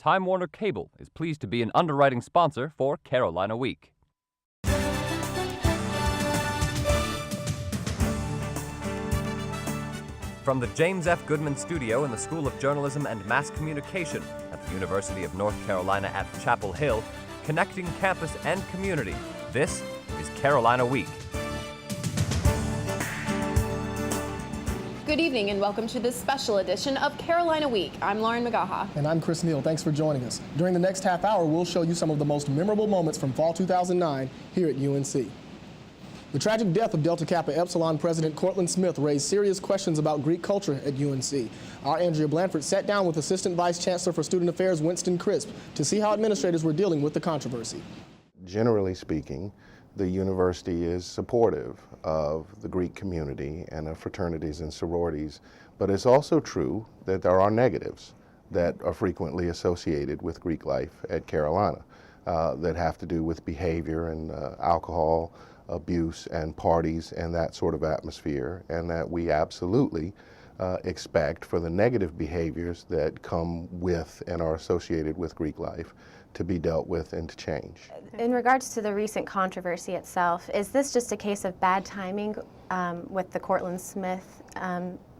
Time Warner Cable is pleased to be an underwriting sponsor for Carolina Week. From the James F. Goodman Studio in the School of Journalism and Mass Communication at the University of North Carolina at Chapel Hill, connecting campus and community, this is Carolina Week. Good evening and welcome to this special edition of Carolina Week. I'm Lauren McGaha. And I'm Chris Neal. Thanks for joining us. During the next half hour, we'll show you some of the most memorable moments from fall 2009 here at UNC. The tragic death of Delta Kappa Epsilon President Cortland Smith raised serious questions about Greek culture at UNC. Our Andrea Blanford sat down with Assistant Vice Chancellor for Student Affairs Winston Crisp to see how administrators were dealing with the controversy. Generally speaking, the university is supportive of the Greek community and of fraternities and sororities, but it's also true that there are negatives that are frequently associated with Greek life at Carolina that have to do with behavior and alcohol abuse and parties and that sort of atmosphere, and that we absolutely expect for the negative behaviors that come with and are associated with Greek life to be dealt with and to change. In regards to the recent controversy itself, is this just a case of bad timing with the Cortland Smith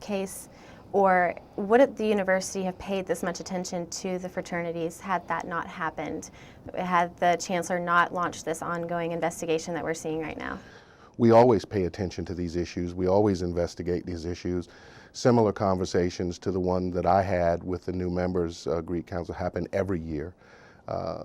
case, or would the university have paid this much attention to the fraternities had that not happened, had the chancellor not launched this ongoing investigation that we're seeing right now? We always pay attention to these issues. We always investigate these issues. Similar conversations to the one that I had with the new members Greek Council happen every year.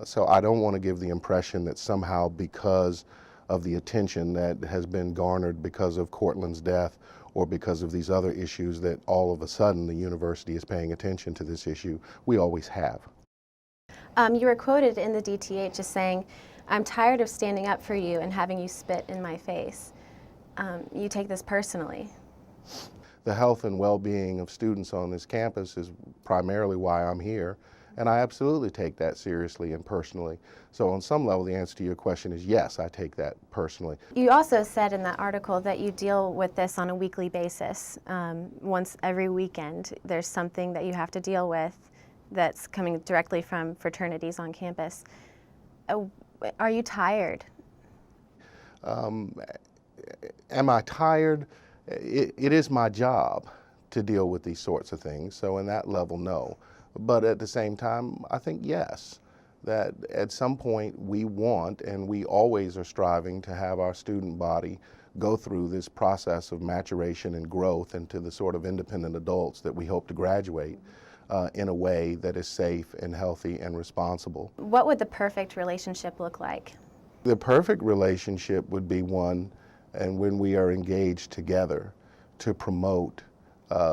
So I don't want to give the impression that somehow because of the attention that has been garnered because of Cortland's death or because of these other issues that all of a sudden the university is paying attention to this issue. We always have. You were quoted in the DTH as saying, "I'm tired of standing up for you and having you spit in my face." You take this personally. The health and well-being of students on this campus is primarily why I'm here. And I absolutely take that seriously and personally. So on some level, the answer to your question is yes, I take that personally. You also said in that article that you deal with this on a weekly basis. Once every weekend, there's something that you have to deal with that's coming directly from fraternities on campus. Are you tired? Am I tired? It is my job to deal with these sorts of things. So in that level, no. But at the same time, I think yes, that at some point we want and we always are striving to have our student body go through this process of maturation and growth into the sort of independent adults that we hope to graduate in a way that is safe and healthy and responsible. What would the perfect relationship look like? The perfect relationship would be one and when we are engaged together to promote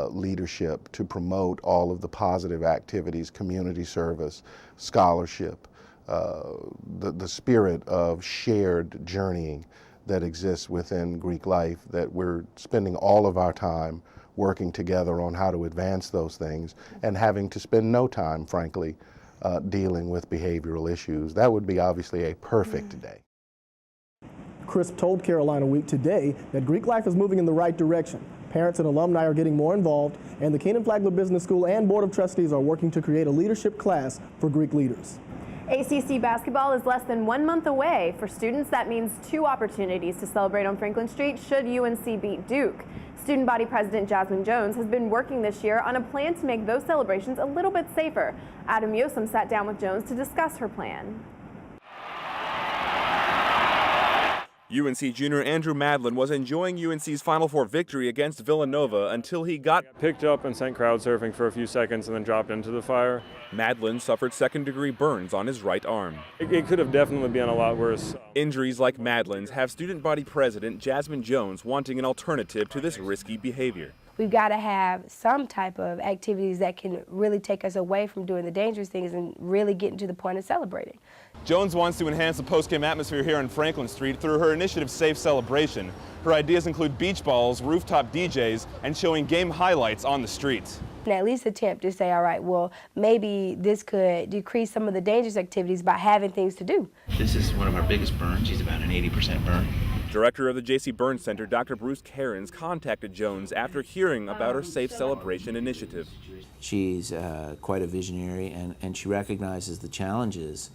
leadership, to promote all of the positive activities, community service, scholarship, the spirit of shared journeying that exists within Greek life, that we're spending all of our time working together on how to advance those things and having to spend no time, frankly, dealing with behavioral issues. That would be obviously a perfect day. Crisp told Carolina Week today that Greek life is moving in the right direction. Parents and alumni are getting more involved, and the Keenan Flagler Business School and Board of Trustees are working to create a leadership class for Greek leaders. ACC basketball is less than 1 month away. For students, that means 2 opportunities to celebrate on Franklin Street should UNC beat Duke. Student Body President Jasmine Jones has been working this year on a plan to make those celebrations a little bit safer. Adam Yosem sat down with Jones to discuss her plan. UNC junior Andrew Madlin was enjoying UNC's Final Four victory against Villanova until he got picked up and sent crowd surfing for a few seconds and then dropped into the fire. Madlin suffered second-degree burns on his right arm. It could have definitely been a lot worse. Injuries like Madlin's have Student Body President Jasmine Jones wanting an alternative to this risky behavior. We've got to have some type of activities that can really take us away from doing the dangerous things and really getting to the point of celebrating. Jones wants to enhance the post-game atmosphere here on Franklin Street through her initiative Safe Celebration. Her ideas include beach balls, rooftop DJs, and showing game highlights on the streets. And at least attempt to say, all right, well, maybe this could decrease some of the dangerous activities by having things to do. This is one of our biggest burns. She's about an 80% burn. Director of the J.C. Burns Center, Dr. Bruce Cairns, contacted Jones after hearing about her Safe Celebration initiative. She's quite a visionary, and she recognizes the challenges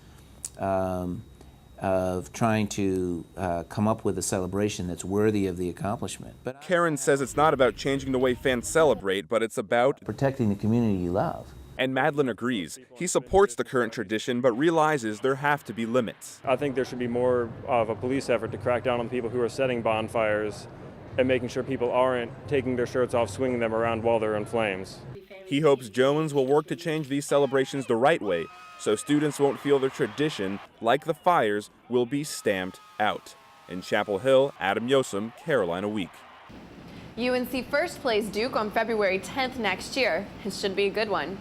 of trying to come up with a celebration that's worthy of the accomplishment. But Cairns says it's not about changing the way fans celebrate, but it's about protecting the community you love. And Madlin agrees. He supports the current tradition, but realizes there have to be limits. I think there should be more of a police effort to crack down on people who are setting bonfires and making sure people aren't taking their shirts off, swinging them around while they're in flames. He hopes Jones will work to change these celebrations the right way, so students won't feel their tradition, like the fires, will be stamped out. In Chapel Hill, Adam Yosem, Carolina Week. UNC first plays Duke on February 10th next year. It should be a good one.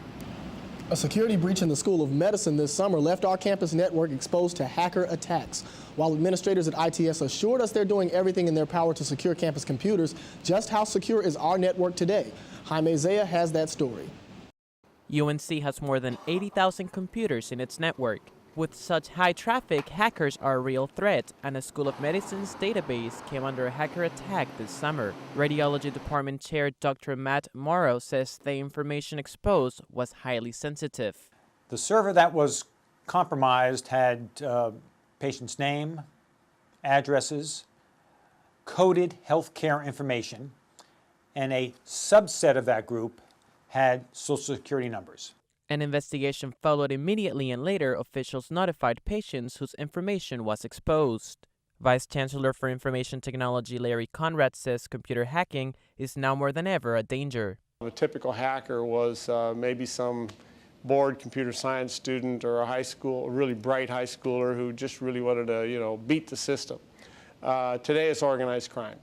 A security breach in the School of Medicine this summer left our campus network exposed to hacker attacks. While administrators at ITS assured us they're doing everything in their power to secure campus computers, just how secure is our network today? Jaime Zaya has that story. UNC has more than 80,000 computers in its network. With such high traffic, hackers are a real threat, and the School of Medicine's database came under a hacker attack this summer. Radiology Department Chair Dr. Matt Morrow says the information exposed was highly sensitive. The server that was compromised had patient's name, addresses, coded healthcare information, and a subset of that group had social security numbers. An investigation followed immediately, and later officials notified patients whose information was exposed. Vice Chancellor for Information Technology Larry Conrad says computer hacking is now more than ever a danger. A typical hacker was maybe some bored computer science student or a really bright high schooler who just really wanted to, beat the system. Today it's organized crime.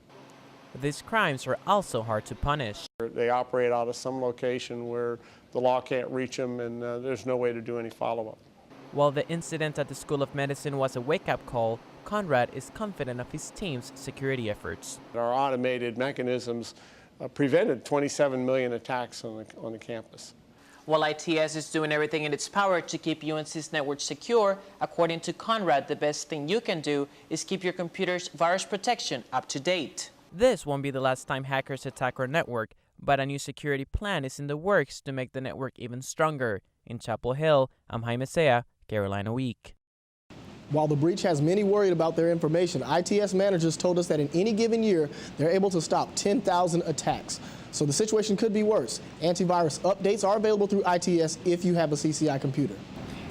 These crimes are also hard to punish. They operate out of some location where the law can't reach them, and there's no way to do any follow-up. While the incident at the School of Medicine was a wake-up call, Conrad is confident of his team's security efforts. Our automated mechanisms prevented 27 million attacks on the campus. While ITS is doing everything in its power to keep UNC's network secure, according to Conrad, the best thing you can do is keep your computer's virus protection up to date. This won't be the last time hackers attack our network, but a new security plan is in the works to make the network even stronger. In Chapel Hill, I'm Jaime Zaya, Carolina Week. While the breach has many worried about their information, ITS managers told us that in any given year, they're able to stop 10,000 attacks. So the situation could be worse. Antivirus updates are available through ITS if you have a CCI computer.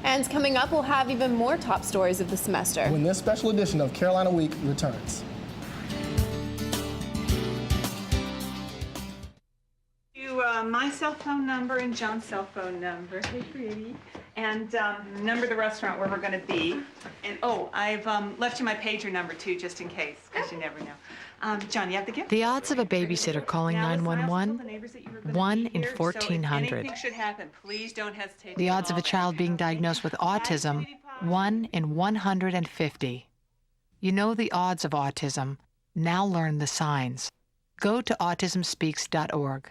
And coming up, we'll have even more top stories of the semester when this special edition of Carolina Week returns. My cell phone number and John's cell phone number. Hey, pretty. And number of the restaurant where we're going to be. And I've left you my pager number too, just in case, because you never know. John, you have the gift? The odds of a babysitter calling 911, 1 in 1,400. So anything should happen, please don't hesitate. The odds of a child being diagnosed with autism, 1 in 150. You know the odds of autism. Now learn the signs. Go to autismspeaks.org.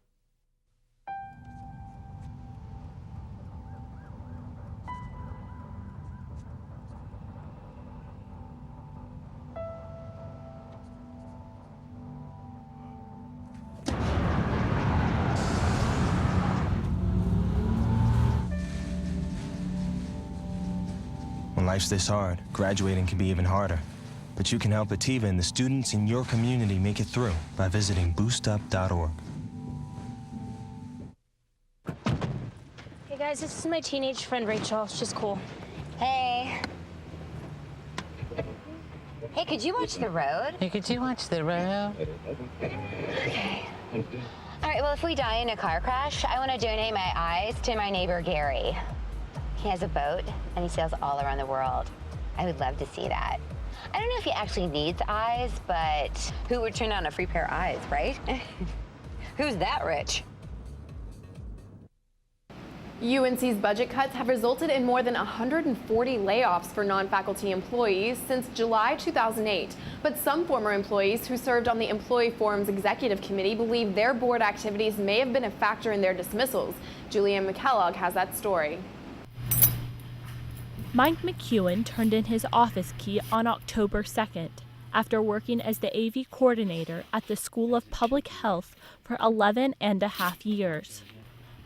When life's this hard, graduating can be even harder. But you can help Ativa and the students in your community make it through by visiting boostup.org. Hey guys, this is my teenage friend Rachel. She's cool. Hey. Hey, could you watch the road? Hey, could you watch the road? Okay. All right, well, if we die in a car crash, I want to donate my eyes to my neighbor Gary. He has a boat, and he sails all around the world. I would love to see that. I don't know if he actually needs eyes, but who would turn on a free pair of eyes, right? Who's that rich? UNC's budget cuts have resulted in more than 140 layoffs for non-faculty employees since July 2008. But some former employees who served on the Employee Forum's executive committee believe their board activities may have been a factor in their dismissals. Julianne McKellogg has that story. Mike McEwen turned in his office key on October 2nd. after working as the AV coordinator at the School of Public Health for 11.5 years.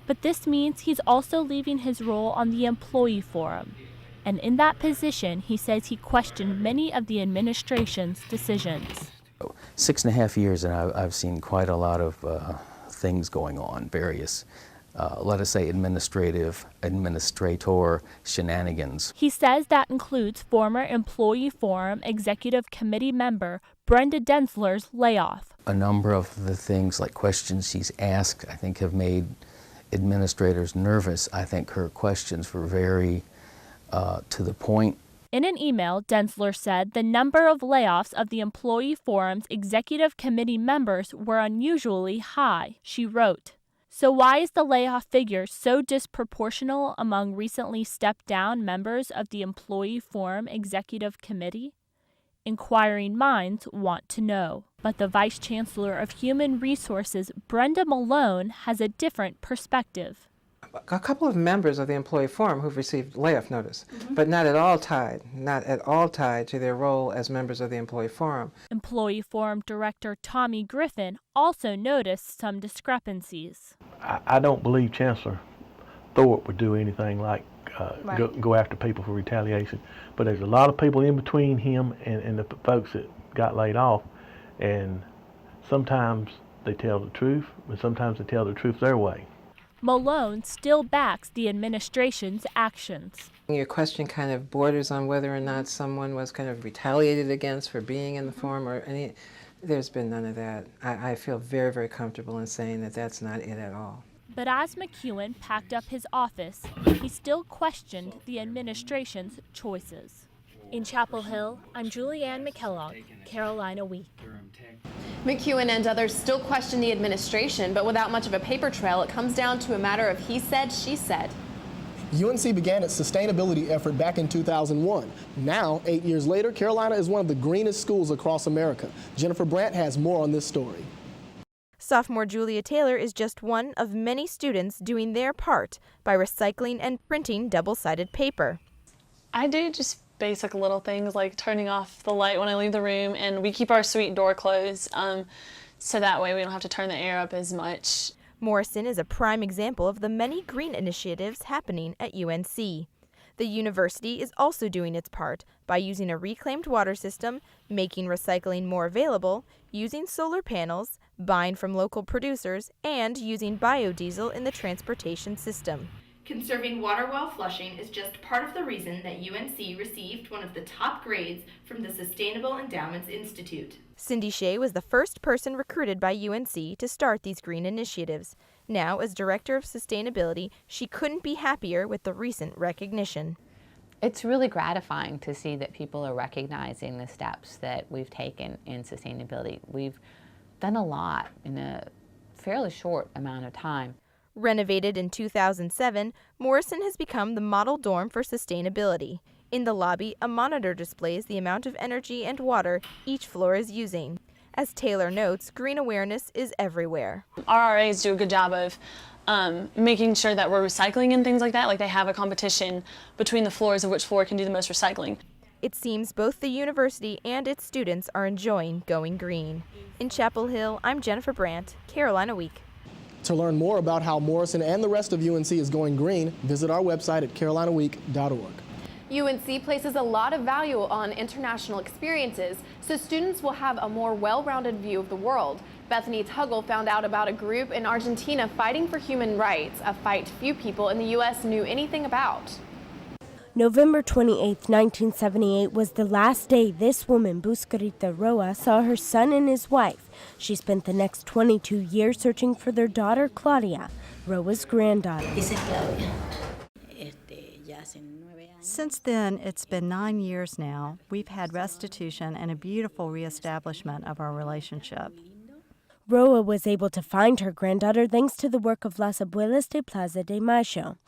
But this means he's also leaving his role on the Employee Forum. And in that position, he says he questioned many of the administration's decisions. 6.5 years, and I've seen quite a lot of things going on, various, let us say, administrator shenanigans. He says that includes former Employee Forum Executive Committee member Brenda Densler's layoff. A number of the things, like questions she's asked, I think have made administrators nervous. I think her questions were very to the point. In an email, Densler said the number of layoffs of the Employee Forum's Executive Committee members were unusually high. She wrote, "So why is the layoff figure so disproportional among recently stepped-down members of the Employee Forum Executive Committee? Inquiring minds want to know." But the Vice Chancellor of Human Resources, Brenda Malone, has a different perspective. A couple of members of the Employee Forum who've received layoff notice, but not at all tied to their role as members of the Employee Forum. Employee Forum Director Tommy Griffin also noticed some discrepancies. I don't believe Chancellor Thorpe would do anything like go after people for retaliation, but there's a lot of people in between him and the folks that got laid off, and sometimes they tell the truth, but sometimes they tell the truth their way. Malone still backs the administration's actions. Your question kind of borders on whether or not someone was kind of retaliated against for being in the forum or any. There's been none of that. I feel very, very comfortable in saying that that's not it at all. But as McEwen packed up his office, he still questioned the administration's choices. In Chapel Hill, I'm Julianne McKellogg, Carolina Week. McEwen and others still question the administration, but without much of a paper trail, it comes down to a matter of he said, she said. UNC began its sustainability effort back in 2001. Now, 8 years later, Carolina is one of the greenest schools across America. Jennifer Brandt has more on this story. Sophomore Julia Taylor is just one of many students doing their part by recycling and printing double-sided paper. I do just basic little things like turning off the light when I leave the room, and we keep our suite door closed so that way we don't have to turn the air up as much. Morrison is a prime example of the many green initiatives happening at UNC. The university is also doing its part by using a reclaimed water system, making recycling more available, using solar panels, buying from local producers, and using biodiesel in the transportation system. Conserving water while flushing is just part of the reason that UNC received one of the top grades from the Sustainable Endowments Institute. Cindy Shea was the first person recruited by UNC to start these green initiatives. Now, as Director of Sustainability, she couldn't be happier with the recent recognition. It's really gratifying to see that people are recognizing the steps that we've taken in sustainability. We've done a lot in a fairly short amount of time. Renovated in 2007, Morrison has become the model dorm for sustainability. In the lobby, a monitor displays the amount of energy and water each floor is using. As Taylor notes, green awareness is everywhere. RRAs do a good job of making sure that we're recycling and things like that. Like they have a competition between the floors of which floor can do the most recycling. It seems both the university and its students are enjoying going green. In Chapel Hill, I'm Jennifer Brandt, Carolina Week. To learn more about how Morrison and the rest of UNC is going green, visit our website at carolinaweek.org. UNC places a lot of value on international experiences, so students will have a more well-rounded view of the world. Bethany Tuggle found out about a group in Argentina fighting for human rights, a fight few people in the U.S. knew anything about. November 28, 1978 was the last day this woman, Buscarita Roa, saw her son and his wife. She spent the next 22 years searching for their daughter, Claudia, Roa's granddaughter. Since then, it's been 9 years now. We've had restitution and a beautiful reestablishment of our relationship. Roa was able to find her granddaughter thanks to the work of Las Abuelas de Plaza de Mayo.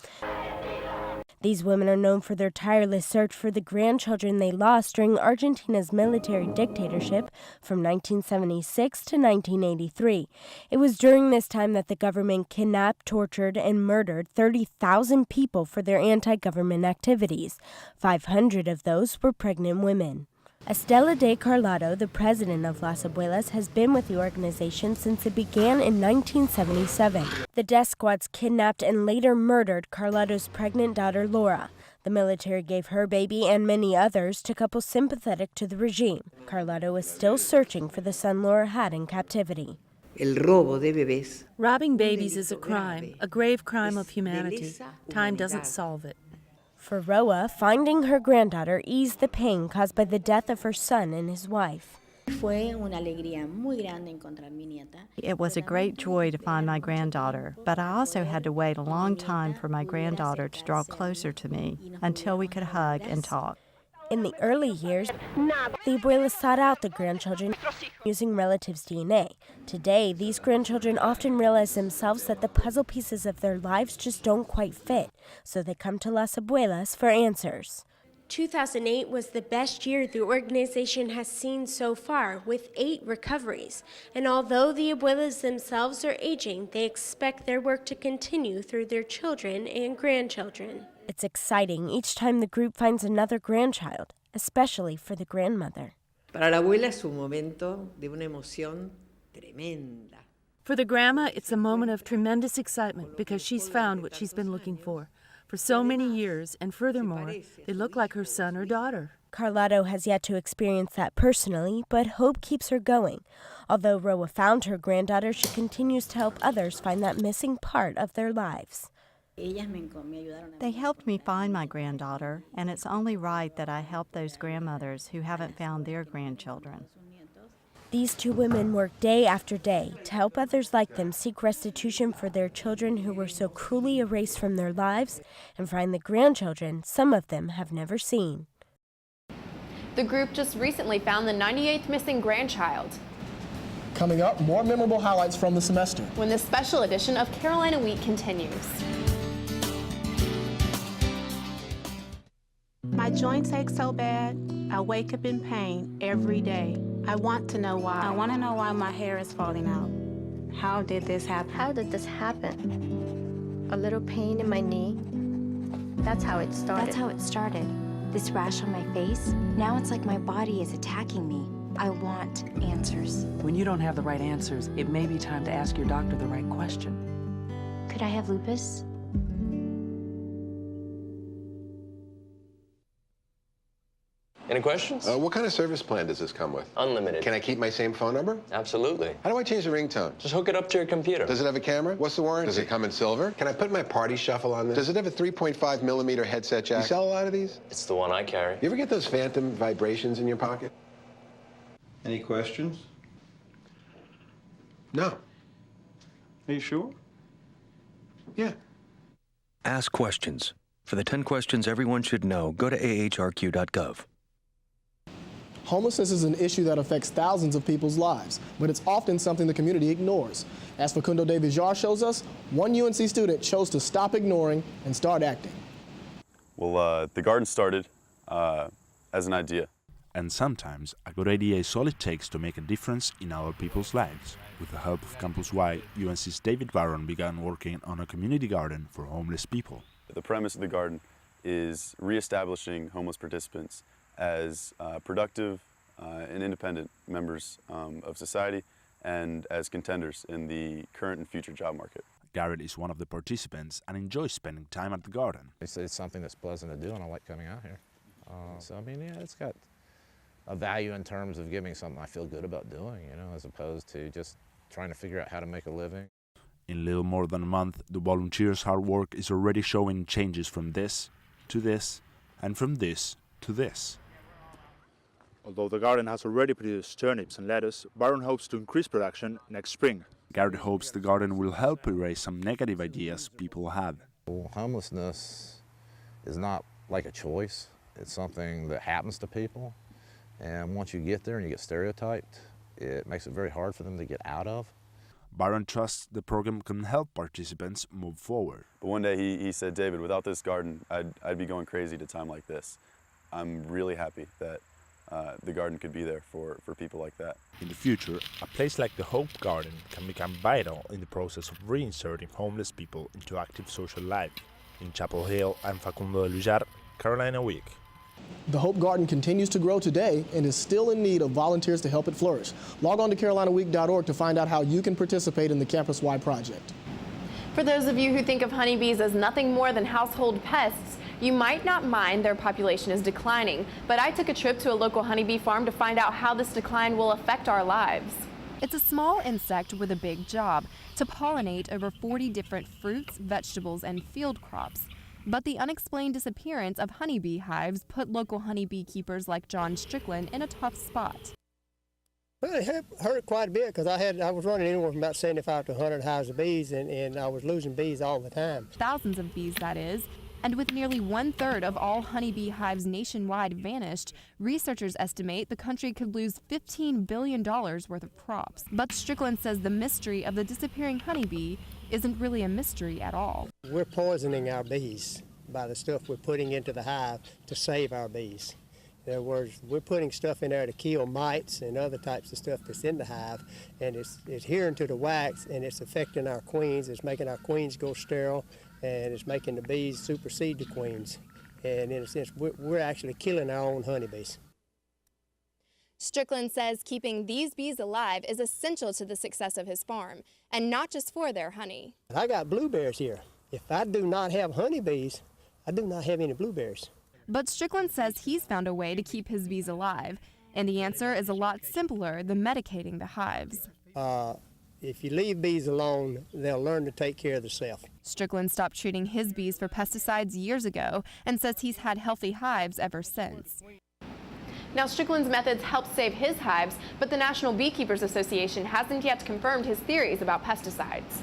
These women are known for their tireless search for the grandchildren they lost during Argentina's military dictatorship from 1976 to 1983. It was during this time that the government kidnapped, tortured, and murdered 30,000 people for their anti-government activities. 500 of those were pregnant women. Estela de Carlado, the president of Las Abuelas, has been with the organization since it began in 1977. The death squads kidnapped and later murdered Carlado's pregnant daughter, Laura. The military gave her baby and many others to couples sympathetic to the regime. Carlado is still searching for the son Laura had in captivity. Robbing babies is a crime, a grave crime of humanity. Time doesn't solve it. For Roa, finding her granddaughter eased the pain caused by the death of her son and his wife. It was a great joy to find my granddaughter, but I also had to wait a long time for my granddaughter to draw closer to me until we could hug and talk. In the early years, the abuelas sought out the grandchildren using relatives' DNA. Today, these grandchildren often realize themselves that the puzzle pieces of their lives just don't quite fit, so they come to Las Abuelas for answers. 2008 was the best year the organization has seen so far, with 8 recoveries. And although the abuelas themselves are aging, they expect their work to continue through their children and grandchildren. It's exciting each time the group finds another grandchild, especially for the grandmother. Para la abuela es un momento de una emoción tremenda. For the grandma, it's a moment of tremendous excitement because she's found what she's been looking for so many years, and furthermore, they look like her son or daughter. Carlado has yet to experience that personally, but hope keeps her going. Although Roa found her granddaughter, she continues to help others find that missing part of their lives. They helped me find my granddaughter, and it's only right that I help those grandmothers who haven't found their grandchildren. These 2 women work day after day to help others like them seek restitution for their children who were so cruelly erased from their lives and find the grandchildren some of them have never seen. The group just recently found the 98th missing grandchild. Coming up, more memorable highlights from the semester when this special edition of Carolina Week continues. My joints ache so bad, I wake up in pain every day. I want to know why. I want to know why my hair is falling out. How did this happen? How did this happen? A little pain in my knee. That's how it started. That's how it started. This rash on my face, now it's like my body is attacking me. I want answers. When you don't have the right answers, it may be time to ask your doctor the right question. Could I have lupus? Any questions? What kind of service plan does this come with? Unlimited. Can I keep my same phone number? Absolutely. How do I change the ringtone? Just hook it up to your computer. Does it have a camera? What's the warranty? Does it come in silver? Can I put my party shuffle on this? Does it have a 3.5 millimeter headset jack? You sell a lot of these? It's the one I carry. You ever get those phantom vibrations in your pocket? Any questions? No. Are you sure? Yeah. Ask questions. For the 10 questions everyone should know, go to ahrq.gov. Homelessness is an issue that affects thousands of people's lives, but it's often something the community ignores. As Facundo de Villar shows us, one UNC student chose to stop ignoring and start acting. Well, the garden started as an idea. And sometimes a good idea is all it takes to make a difference in other people's lives. With the help of Campus Y, UNC's David Barron began working on a community garden for homeless people. The premise of the garden is reestablishing homeless participants as productive and independent members of society and as contenders in the current and future job market. Garrett is one of the participants and enjoys spending time at the garden. It's something that's pleasant to do, and I like coming out here. So, I mean, yeah, it's got a value in terms of giving something I feel good about doing, you know, as opposed to just trying to figure out how to make a living. In little more than a month, the volunteers' hard work is already showing changes from this to this, and from this to this. Although the garden has already produced turnips and lettuce, Barron hopes to increase production next spring. Garrett hopes the garden will help erase some negative ideas people have. Well, homelessness is not like a choice. It's something that happens to people. And once you get there and you get stereotyped, it makes it very hard for them to get out of. Barron trusts the program can help participants move forward. But one day he said, David, without this garden, I'd be going crazy at a time like this. I'm really happy that the garden could be there for people like that. In the future, a place like the Hope Garden can become vital in the process of reinserting homeless people into active social life. In Chapel Hill, I'm Facundo de Villar, Carolina Week. The Hope Garden continues to grow today and is still in need of volunteers to help it flourish. Log on to carolinaweek.org to find out how you can participate in the campus-wide project. For those of you who think of honeybees as nothing more than household pests, you might not mind their population is declining, but I took a trip to a local honeybee farm to find out how this decline will affect our lives. It's a small insect with a big job, to pollinate over 40 different fruits, vegetables, and field crops. But the unexplained disappearance of honeybee hives put local honeybee keepers like John Strickland in a tough spot. Well, it hurt quite a bit because I was running anywhere from about 75 to 100 hives of bees, and I was losing bees all the time. Thousands of bees, that is. And with nearly 1/3 of all honeybee hives nationwide vanished, researchers estimate the country could lose $15 billion worth of crops. But Strickland says the mystery of the disappearing honeybee isn't really a mystery at all. We're poisoning our bees by the stuff we're putting into the hive to save our bees. In other words, we're putting stuff in there to kill mites and other types of stuff that's in the hive, and it's adhering to the wax, and it's affecting our queens. It's making our queens go sterile, and it's making the bees supersede the queens. And in a sense, we're actually killing our own honeybees. Strickland says keeping these bees alive is essential to the success of his farm, and not just for their honey. I got blueberries here. If I do not have honeybees, I do not have any blueberries. But Strickland says he's found a way to keep his bees alive, and the answer is a lot simpler than medicating the hives. If you leave bees alone, they'll learn to take care of themselves. Strickland stopped treating his bees for pesticides years ago and says he's had healthy hives ever since. Now, Strickland's methods help save his hives, but the National Beekeepers Association hasn't yet confirmed his theories about pesticides.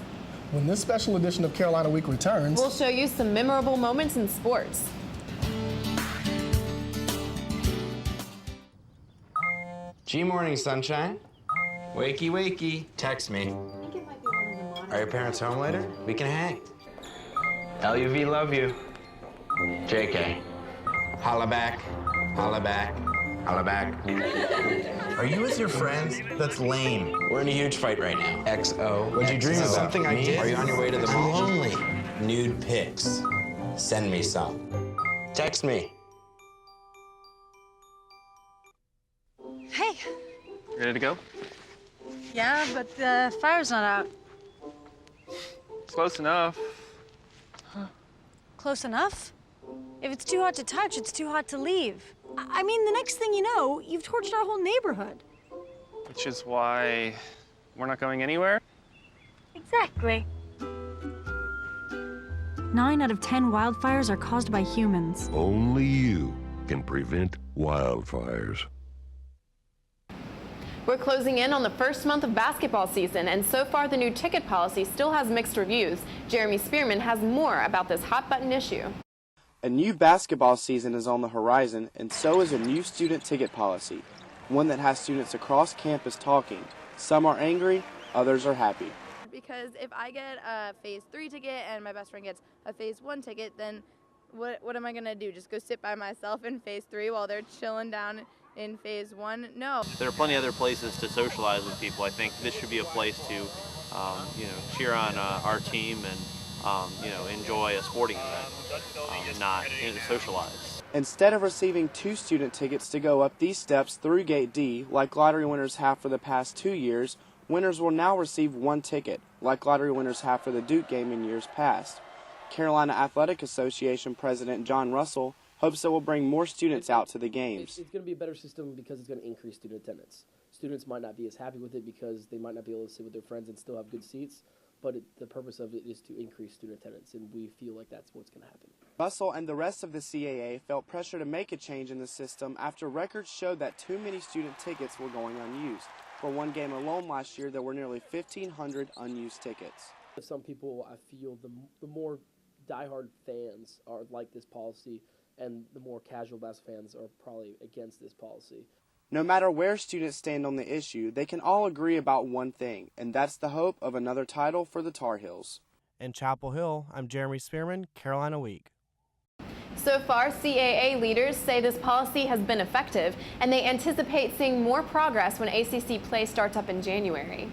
When this special edition of Carolina Week returns, we'll show you some memorable moments in sports. G-morning, sunshine. Wakey, wakey. Text me. Are your parents home later? We can hang. LUV, love you. JK. Holla back. Holla back. Holla back. Are you with your friends? That's lame. We're in a huge fight right now. XO. What'd you dream about? Something I did? Are you on your way to the mall? I'm lonely. Nude pics. Send me some. Text me. Hey. Ready to go? Yeah, but the fire's not out. It's close enough. Close enough? If it's too hot to touch, it's too hot to leave. I mean, the next thing you know, you've torched our whole neighborhood. Which is why we're not going anywhere? Exactly. 9 out of 10 wildfires are caused by humans. Only you can prevent wildfires. We're closing in on the first month of basketball season, and so far the new ticket policy still has mixed reviews. Jeremy Spearman has more about this hot-button issue. A new basketball season is on the horizon, and so is a new student ticket policy, one that has students across campus talking. Some are angry, others are happy. Because if I get a Phase 3 ticket and my best friend gets a Phase 1 ticket, then what am I going to do? Just go sit by myself in Phase 3 while they're chilling down in Phase 1? No. There are plenty of other places to socialize with people. I think this should be a place to, cheer on our team and, enjoy a sporting event, not socialize. Instead of receiving 2 student tickets to go up these steps through Gate D, like lottery winners have for the past 2 years, winners will now receive 1 ticket, like lottery winners have for the Duke game in years past. Carolina Athletic Association President John Russell hopes it will bring more students out to the games. It's going to be a better system because it's going to increase student attendance. Students might not be as happy with it because they might not be able to sit with their friends and still have good seats, but the purpose of it is to increase student attendance, and we feel like that's what's going to happen. Russell and the rest of the CAA felt pressure to make a change in the system after records showed that too many student tickets were going unused. For one game alone last year, there were nearly 1,500 unused tickets. Some people, I feel, the more diehard fans are like this policy, and the more casual basketball fans are probably against this policy. No matter where students stand on the issue, they can all agree about one thing, and that's the hope of another title for the Tar Heels. In Chapel Hill, I'm Jeremy Spearman, Carolina Week. So far, CAA leaders say this policy has been effective, and they anticipate seeing more progress when ACC play starts up in January.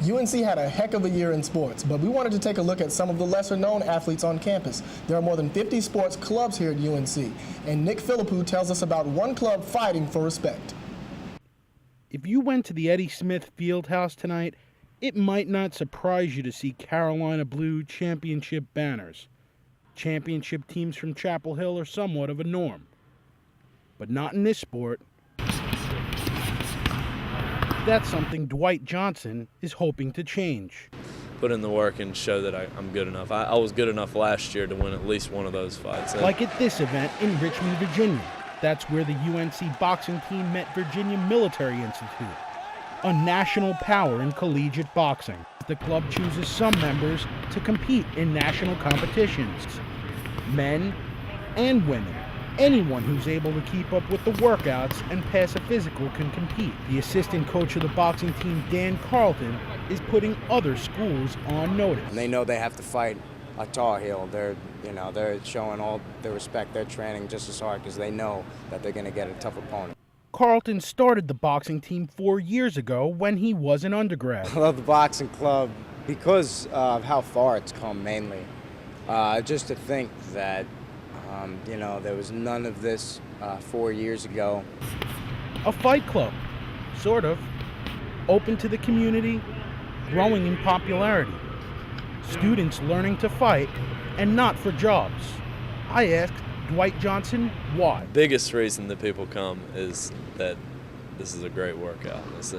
UNC had a heck of a year in sports, but we wanted to take a look at some of the lesser-known athletes on campus. There are more than 50 sports clubs here at UNC, and Nick Philippou tells us about one club fighting for respect. If you went to the Eddie Smith Fieldhouse tonight, it might not surprise you to see Carolina Blue championship banners. Championship teams from Chapel Hill are somewhat of a norm, but not in this sport. That's something Dwight Johnson is hoping to change. Put in the work and show that I'm good enough. I was good enough last year to win at least one of those fights. Like at this event in Richmond, Virginia. That's where the UNC boxing team met Virginia Military Institute, a national power in collegiate boxing. The club chooses some members to compete in national competitions, men and women. Anyone who's able to keep up with the workouts and pass a physical can compete. The assistant coach of the boxing team, Dan Carlton, is putting other schools on notice. And they know they have to fight a Tar Heel. They're showing all the respect. They're training just as hard because they know that they're going to get a tough opponent. Carlton started the boxing team 4 years ago when he was an undergrad. I love the boxing club because of how far it's come, mainly. Just to think that there was none of this 4 years ago. A fight club, sort of. Open to the community, growing in popularity. Students learning to fight and not for jobs. I asked Dwight Johnson why. Biggest reason that people come is that this is a great workout. This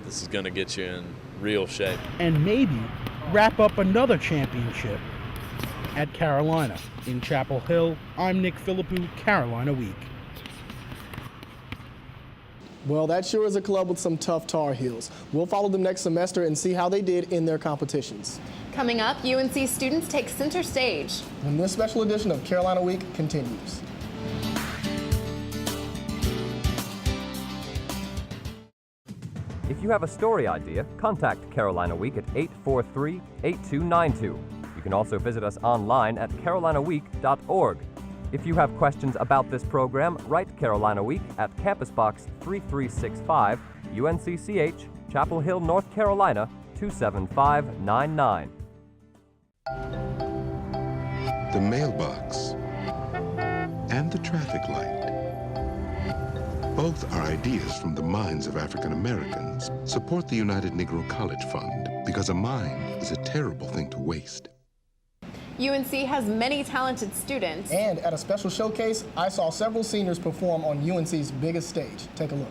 is going to get you in real shape. And maybe wrap up another championship at Carolina. In Chapel Hill, I'm Nick Philippou, Carolina Week. Well, that sure is a club with some tough Tar Heels. We'll follow them next semester and see how they did in their competitions. Coming up, UNC students take center stage when this special edition of Carolina Week continues. If you have a story idea, contact Carolina Week at 843-8292. You can also visit us online at carolinaweek.org. If you have questions about this program, write Carolina Week at Campus Box 3365, UNCCH, Chapel Hill, North Carolina, 27599. The mailbox and the traffic light. Both are ideas from the minds of African Americans. Support the United Negro College Fund, because a mind is a terrible thing to waste. UNC has many talented students. And at a special showcase, I saw several seniors perform on UNC's biggest stage. Take a look.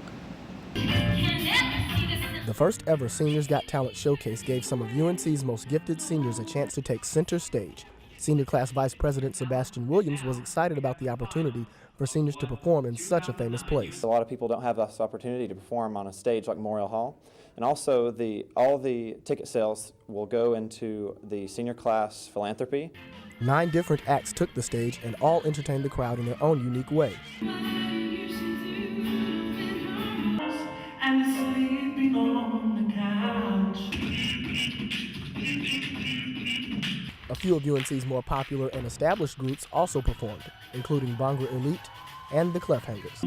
The first ever Seniors Got Talent showcase gave some of UNC's most gifted seniors a chance to take center stage. Senior class Vice President Sebastian Williams was excited about the opportunity for seniors to perform in such a famous place. A lot of people don't have this opportunity to perform on a stage like Memorial Hall. And also, all the ticket sales will go into the senior class philanthropy. 9 different acts took the stage and all entertained the crowd in their own unique way. A few of UNC's more popular and established groups also performed, including Bhangra Elite and the Clefhangers.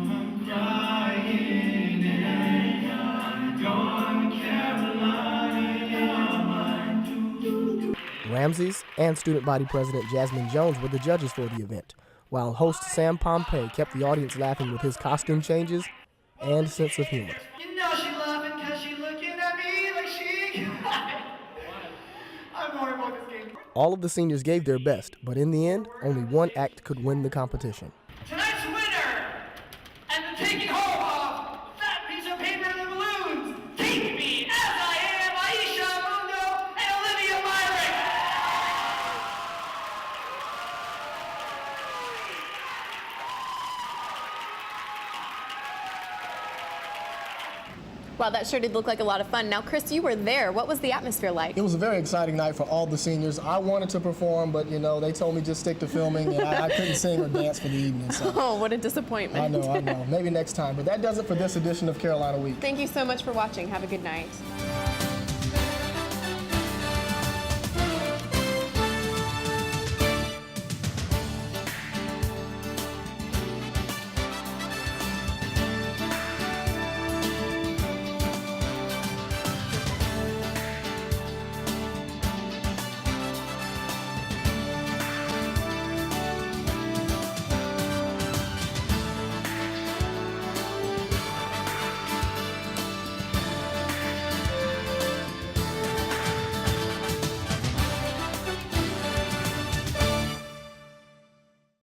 Ramses and student body president Jasmine Jones were the judges for the event, while host Sam Pompey kept the audience laughing with his costume changes and sense of humor. You know she laughing because she looking at me like she I'm more about this game. All of the seniors gave their best, but in the end, only one act could win the competition. Tonight's winner, and the taking home of that piece of paper and the balloons, Take Me As I Am, Aisha Mundo and Olivia Myrick. Wow, that sure did look like a lot of fun. Now, Chris, you were there. What was the atmosphere like? It was a very exciting night for all the seniors. I wanted to perform, but, they told me just stick to filming, and I couldn't sing or dance for the evening. So. Oh, what a disappointment. I know. Maybe next time. But that does it for this edition of Carolina Week. Thank you so much for watching. Have a good night.